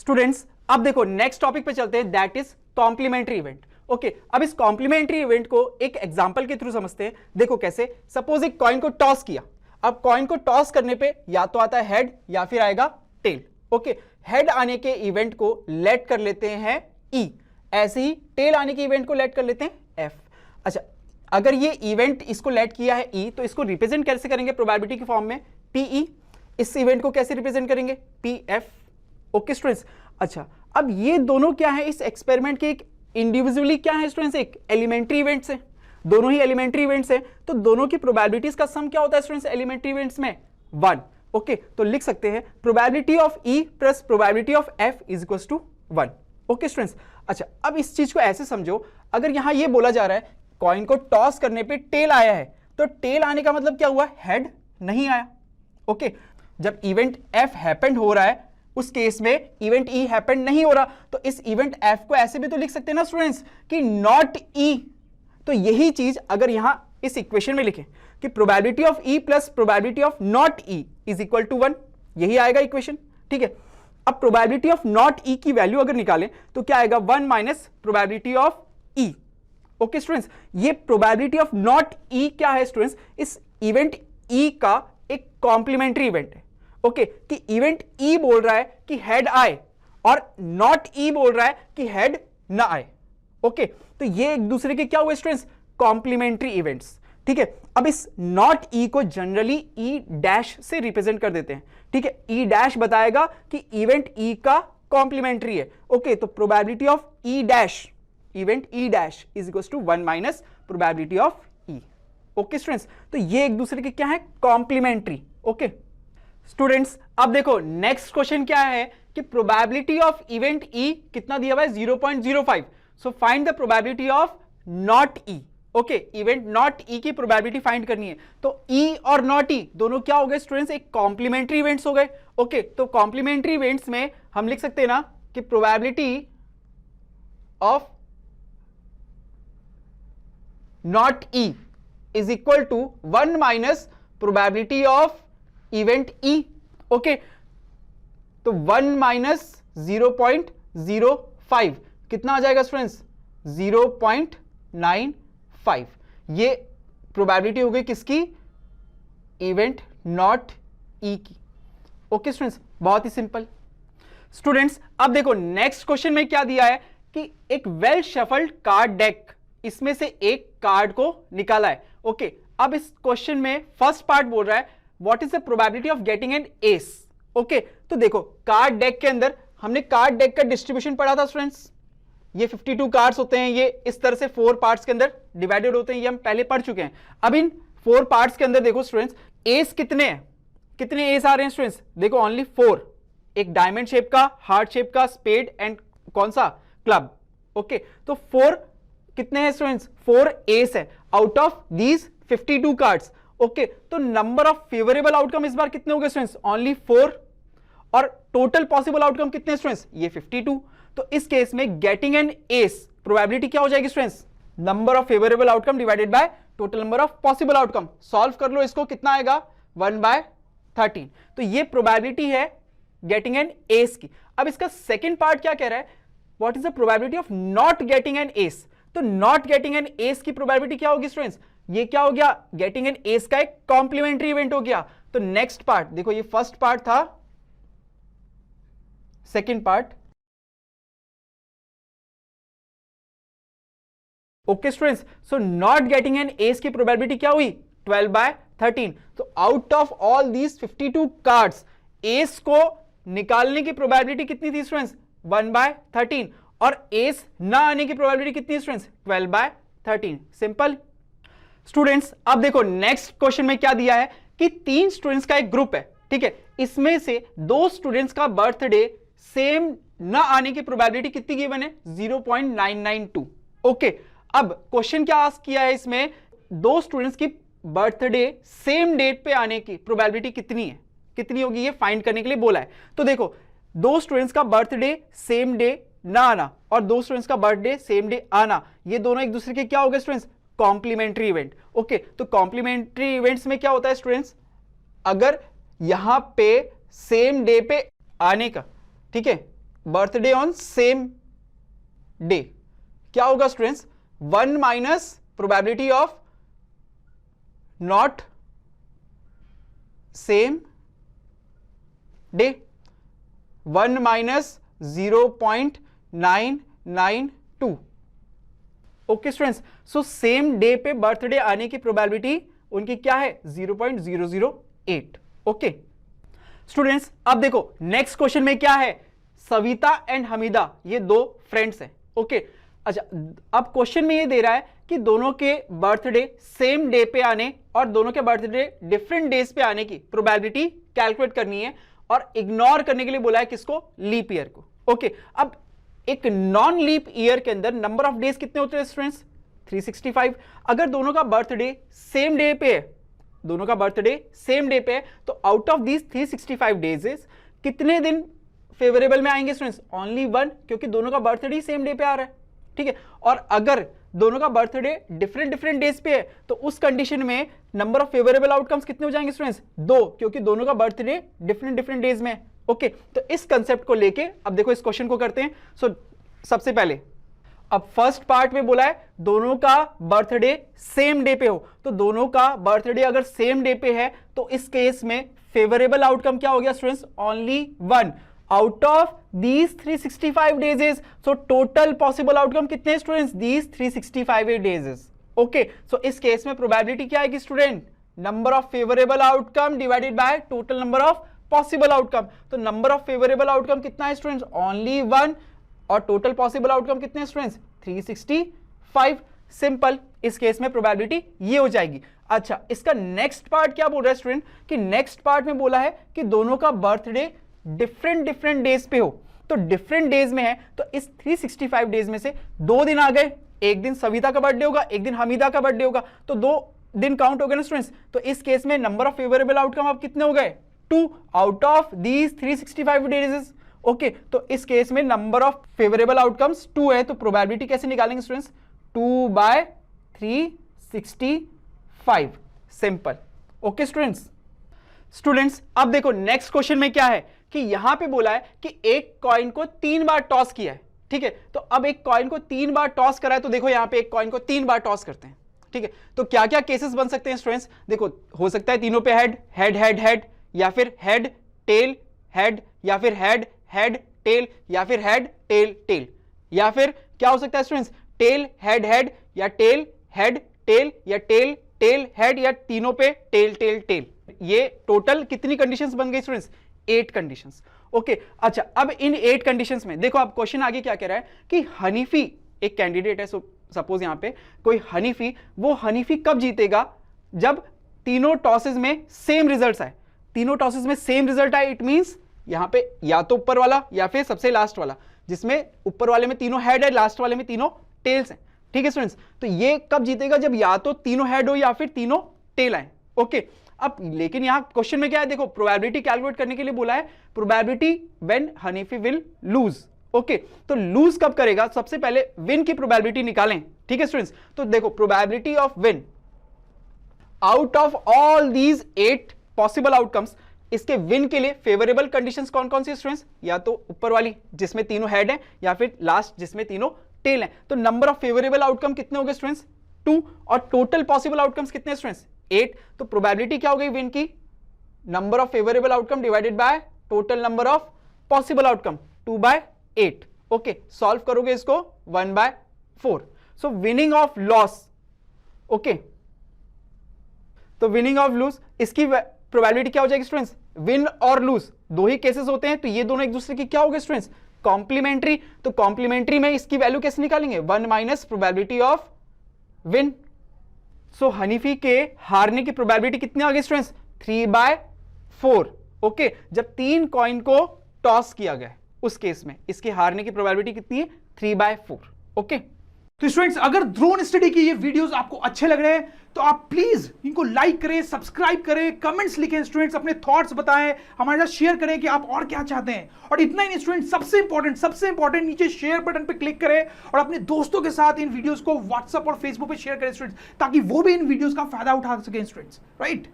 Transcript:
Students अब देखो next topic पे चलते हैं, that is complementary event. Okay, अब इस कॉम्प्लीमेंट्री इवेंट को एक एग्जांपल के थ्रू समझते हैं। देखो कैसे, सपोज एक कॉइन को टॉस किया। अब कॉइन को टॉस करने पे या तो आता है हेड या फिर आएगा टेल। ओके, हेड आने के इवेंट को लेट कर लेते हैं ई, ऐसे ही टेल आने के इवेंट को लेट कर लेते हैं एफ। अच्छा, अगर ये इवेंट इसको लेट किया है ई, तो इसको रिप्रेजेंट कैसे करेंगे प्रोबेबिलिटी के फॉर्म में, पीई। इस इवेंट को कैसे रिप्रेजेंट करेंगे, पी एफ। ओके स्टूडेंट्स, अच्छा अब ये दोनों क्या है इस एक्सपेरिमेंट के, एक इंडिविजुअली क्या है स्टूडेंट्स, एक एलिमेंट्री इवेंट्स है, दोनों ही एलिमेंट्री इवेंट्स है, तो दोनों की प्रोबेबिलिटीज का सम क्या होता है स्टूडेंट्स एलिमेंट्री इवेंट्स में, 1। ओके, तो लिख सकते हैं probability of E plus probability of F is equals to 1। Okay students, अच्छा अब इस चीज को ऐसे समझो, अगर यहां ये बोला जा रहा है कॉइन को टॉस करने पे टेल आया है, तो टेल आने का मतलब क्या हुआ, हेड नहीं आया। ओके, जब इवेंट एफ हैपेंड हो रहा है उस केस में इवेंट ई हैपेंड नहीं हो रहा, तो इस इवेंट एफ को ऐसे भी तो लिख सकते हैं ना स्टूडेंट्स कि नॉट ई। तो यही चीज अगर यहां इस इक्वेशन में लिखें कि probability of E plus probability of not E is equal to 1, यही आएगा इक्वेशन। ठीक है, अब प्रोबेबिलिटी ऑफ नॉट ई की वैल्यू अगर निकालें तो क्या आएगा, 1 minus probability of E. Okay students, ये प्रोबेबिलिटी ऑफ नॉट ई क्या है स्टूडेंट्स, इस इवेंट ई का एक कॉम्प्लीमेंट्री इवेंट है। ओके, कि इवेंट ई बोल रहा है कि हेड आए और नॉट ई बोल रहा है कि हेड ना आए। ओके, तो ये एक दूसरे के क्या हुए स्टूडेंट्स, कॉम्प्लीमेंट्री इवेंट्स। ठीक है, अब इस नॉट ई को जनरली ई डैश से रिप्रेजेंट कर देते हैं। ठीक है, ई डैश बताएगा कि इवेंट ई का कॉम्प्लीमेंट्री है। ओके, तो probability of E dash, event E dash is equal to 1 minus probability of E. Okay students, तो ये एक दूसरे के क्या है, कॉम्प्लीमेंट्री। ओके स्टूडेंट्स, अब देखो नेक्स्ट क्वेश्चन क्या है कि प्रोबेबिलिटी ऑफ इवेंट ई कितना दिया हुआ है, 0.05। So find the probability of not E. Okay, event not E की प्रोबेबिलिटी फाइंड करनी है, तो ई और नॉट ई दोनों क्या हो गए स्टूडेंट्स, एक कॉम्प्लीमेंट्री इवेंट्स हो गए। ओके, तो कॉम्प्लीमेंट्री इवेंट्स में हम लिख सकते हैं ना कि probability of not E is equal to 1 minus probability of event E. Okay, तो 1 माइनस 0.05 कितना आ जाएगा स्टूडेंट्स, 0.95। ये प्रोबेबिलिटी हो गई किसकी, इवेंट नॉट ई की। ओके स्टूडेंट्स, बहुत ही सिंपल। स्टूडेंट्स अब देखो नेक्स्ट क्वेश्चन में क्या दिया है कि एक वेल शफल्ड कार्ड डेक, इसमें से एक कार्ड को निकाला है। ओके, अब इस क्वेश्चन में फर्स्ट पार्ट बोल रहा है what is the probability of getting an S. Okay, तो देखो कार्ड डेक के अंदर हमने कार्ड डेक का डिस्ट्रीब्यूशन पढ़ा था स्टूडेंट्स, ये 52 कार्ड्स होते हैं, ये इस तरह से 4 पार्ट्स के अंदर डिवाइडेड होते हैं, ये हम पहले पढ़ चुके हैं। अब इन 4 पार्ट्स के अंदर देखो स्टूडेंट्स एस कितने हैं, कितने एस आ रहे हैं स्टूडेंट्स, देखो ओनली 4, एक डायमंड शेप का, हार्ट शेप का, स्पेड एंड कौन सा, क्लब। ओके, तो 4 कितने हैं स्टूडेंट्स, 4 एस है out of these 52 cards. Okay, तो नंबर ऑफ फेवरेबल आउटकम इस बार कितने हो गए स्टूडेंट्स, ओनली 4, और टोटल पॉसिबल आउटकम कितने स्टूडेंट्स, ये 52। तो इस केस में गेटिंग एन एस प्रोबेबिलिटी क्या हो जाएगी students, number of favourable outcome divided by total number of possible outcome. Solve कर लो इसको, कितना आएगा, 1/13। तो ये प्रोबेबिलिटी है गेटिंग एन एस की। अब इसका सेकेंड पार्ट क्या कह रहा है, what is the probability of not getting an S. तो नॉट गेटिंग एन एस की प्रोबेबिलिटी क्या होगी स्टूडेंट्स, ये क्या हो गया, गेटिंग एन एस का एक कॉम्प्लीमेंट्री इवेंट हो गया। तो नेक्स्ट पार्ट देखो, ये फर्स्ट पार्ट था, second part. Okay students, so not getting an S की प्रोबेबिलिटी क्या हुई, 12/13। तो out of all these 52 cards S को निकालने की प्रोबेबिलिटी कितनी थी स्टूडेंट्स, 1/13, और एस ना आने की प्रोबेबिलिटी कितनी स्टूडेंट्स, 12/13। सिंपल। स्टूडेंट्स अब देखो नेक्स्ट क्वेश्चन में क्या दिया है कि 3 स्टूडेंट्स का एक ग्रुप है। ठीक है, इसमें से 2 स्टूडेंट्स का बर्थडे सेम ना आने की प्रोबेबिलिटी कितनी गिवन है, 0.992। ओके, अब क्वेश्चन क्या आस्क किया है इसमें, 2 स्टूडेंट्स की बर्थडे सेम डेट पे आने की प्रोबेबिलिटी कितनी है, कितनी होगी, ये फाइंड करने के लिए बोला है। तो देखो 2 स्टूडेंट्स का बर्थडे सेम डे ना आना और 2 स्टूडेंट्स का बर्थडे सेम डे आना, ये दोनों एक दूसरे के क्या हो गए स्टूडेंट्स, कॉम्प्लीमेंट्री इवेंट। ओके, तो कॉम्प्लीमेंट्री इवेंट्स में क्या होता है स्टूडेंट्स, अगर यहां पे सेम डे पे आने का, ठीक है, बर्थडे ऑन सेम डे, क्या होगा students? 1 minus probability of not same day, 1 minus 0.992। Okay students, so same day पे बर्थडे आने की प्रोबेबिलिटी उनकी क्या है? 0.008। ओके स्टूडेंट्स, अब देखो नेक्स्ट क्वेश्चन में क्या है, सविता एंड हमीदा ये दो फ्रेंड्स हैं। ओके अच्छा, अब क्वेश्चन में ये दे रहा है कि दोनों के बर्थडे सेम डे पे आने और दोनों के बर्थडे डिफरेंट डेज पे आने की प्रोबेबिलिटी कैलकुलेट करनी है, और इग्नोर करने के लिए बोला है किसको? लीप ईयर को। ओके अब एक नॉन लीप ईयर के अंदर नंबर ऑफ डेज कितने होते हैं स्टूडेंट्स? 365। अगर दोनों का बर्थडे सेम डे पे है, दोनों का बर्थडे सेम डे पे है, तो आउट ऑफ दीज 365 डेज कितने दिन फेवरेबल में आएंगे स्टूडेंट्स? ओनली 1, क्योंकि दोनों का बर्थडे सेम डे पे आ रहा है। ठीक है, और अगर दोनों का बर्थडे डिफरेंट डेज पे है तो उस कंडीशन में नंबर ऑफ फेवरेबल आउटकम्स कितने हो जाएंगे स्टूडेंट्स? 2, क्योंकि दोनों का बर्थडे डिफरेंट डेज में है। ओके तो इस कंसेप्ट को लेके अब देखो इस क्वेश्चन को करते हैं। सो सबसे पहले अब फर्स्ट पार्ट में बोला है दोनों का बर्थडे सेम डे पे हो, तो दोनों का बर्थडे अगर सेम डे पे है तो इस केस में फेवरेबल आउटकम क्या हो गया students? Only 1 out of these 365 days. So total possible outcome कितने students? These 365 days. Okay so इस केस में प्रोबेबिलिटी क्या आएगी student? Number of favourable outcome divided by total number of possible outcome. तो number of favourable outcome कितना है students? Only 1, और total possible outcome कितने हैं स्टूडेंट्स? 365। सिंपल, इस केस में प्रोबेबिलिटी ये हो जाएगी। अच्छा, इसका नेक्स्ट पार्ट क्या बोल रहा है स्टूडेंट? कि नेक्स्ट पार्ट में बोला है कि दोनों का बर्थडे डिफरेंट डेज पे हो, तो डिफरेंट डेज में है, तो इस 365 डेज में से 2 दिन आ गए, एक दिन सविता का बर्थडे होगा, एक दिन हमीदा का बर्थडे होगा, तो 2 दिन काउंट हो गए ना स्टूडेंट्स। तो इस केस में नंबर ऑफ फेवरेबल आउटकम अब कितने हो गए? 2 out of these 365 days. Okay तो इस केस में नंबर ऑफ फेवरेबल आउटकम्स 2 है, तो प्रोबेबिलिटी कैसे निकालेंगे स्टूडेंट्स? 2/365। सिंपल। ओके स्टूडेंट्स अब देखो नेक्स्ट क्वेश्चन में क्या है कि यहां पे बोला है कि एक कॉइन को 3 बार टॉस किया है। ठीक है, तो अब एक कॉइन को 3 बार टॉस करा है, तो देखो यहां पे एक कॉइन को 3 बार टॉस करते हैं। ठीक है, तो क्या क्या केसेस बन सकते हैं स्टूडेंट्स? देखो हो सकता है तीनों पे हेड हेड हेड हेड, या फिर हेड टेल हेड, या फिर हेड हेड टेल, या फिर हेड टेल टेल, या फिर क्या हो सकता है स्टूडेंट्स? टेल हेड हेड, या टेल हेड टेल, या टेल टेल हेड, या तीनों पे टेल टेल टेल। ये टोटल कितनी कंडीशंस बन गई स्टूडेंट्स? 8 कंडीशंस। ओके अच्छा, अब इन 8 कंडीशंस में देखो अब क्वेश्चन आगे क्या कह रहा है कि हनीफी एक कैंडिडेट है, सपोज यहां पे कोई हनीफी, वो हनीफी कब जीतेगा? जब तीनों टॉसेस में सेम रिजल्ट्स आए। तीनों टॉसेस में सेम रिजल्ट आए, इट मींस यहां पे या तो ऊपर वाला या फिर सबसे लास्ट वाला, जिसमें ऊपर वाले में तीनों हेड है, लास्ट वाले में तीनों टेल्स हैं। ठीक है स्टूडेंट्स, तो ये कब जीतेगा? जब या तो तीनों हेड हो या फिर तीनों टेल आए। ओके अब लेकिन यहां क्वेश्चन में क्या है? देखो प्रोबेबिलिटी कैलकुलेट करने के लिए बोला है probability when Hanifi will lose. Okay तो लूज कब करेगा? सबसे पहले विन की प्रोबेबिलिटी निकालें। ठीक है स्टूडेंट्स, तो देखो probability of win out of all these 8 possible outcomes, इसके विन के लिए फेवरेबल कंडीशंस कौन कौन सी स्टूडेंट्स? या तो ऊपर वाली जिसमें तीनों हेड हैं, या फिर लास्ट जिसमें तीनों टेल हैं। तो नंबर ऑफ फेवरेबल आउटकम कितने हो गए स्टूडेंट्स? 2, और टोटल पॉसिबल आउटकम्स कितने स्टूडेंट्स? 8। तो प्रोबेबिलिटी क्या हो गई विन की? Number of favourable outcome divided by total number of possible outcome, 2/8। Okay solve करोगे इसको 1/4। सो विनिंग ऑफ लॉस। ओके तो विनिंग ऑफ लूज, इसकी प्रोबेबिलिटी क्या हो जाएगी स्टूडेंट्स? विन और लूज दो ही केसेस होते हैं, तो ये दोनों एक दूसरे की क्या हो गए स्टूडेंट्स? कॉम्प्लीमेंट्री। तो कॉम्प्लीमेंट्री में इसकी वैल्यू कैसे निकालेंगे? 1 माइनस प्रोबेबिलिटी ऑफ विन। सो हनीफी के हारने की प्रोबेबिलिटी कितनी आ गई स्टूडेंट्स? 3/4। ओके जब 3 कॉइन को टॉस किया गया उस केस में इसके हारने की प्रोबेबिलिटी कितनी है? 3/4। ओके तो स्टूडेंट्स अगर ड्रोन स्टडी के ये वीडियोस आपको अच्छे लग रहे हैं तो आप प्लीज इनको लाइक करें, सब्सक्राइब करें, कमेंट्स लिखें स्टूडेंट्स, अपने थॉट्स बताएं, हमारे साथ शेयर करें कि आप और क्या चाहते हैं। और इतना ही नहीं स्टूडेंट्स, सबसे इंपॉर्टेंट नीचे शेयर बटन पे क्लिक करें और अपने दोस्तों के साथ इन वीडियोस को व्हाट्सएप और फेसबुक पे शेयर करें स्टूडेंट्स, ताकि वो भी इन वीडियोस का फायदा उठा सकें स्टूडेंट्स, राइट।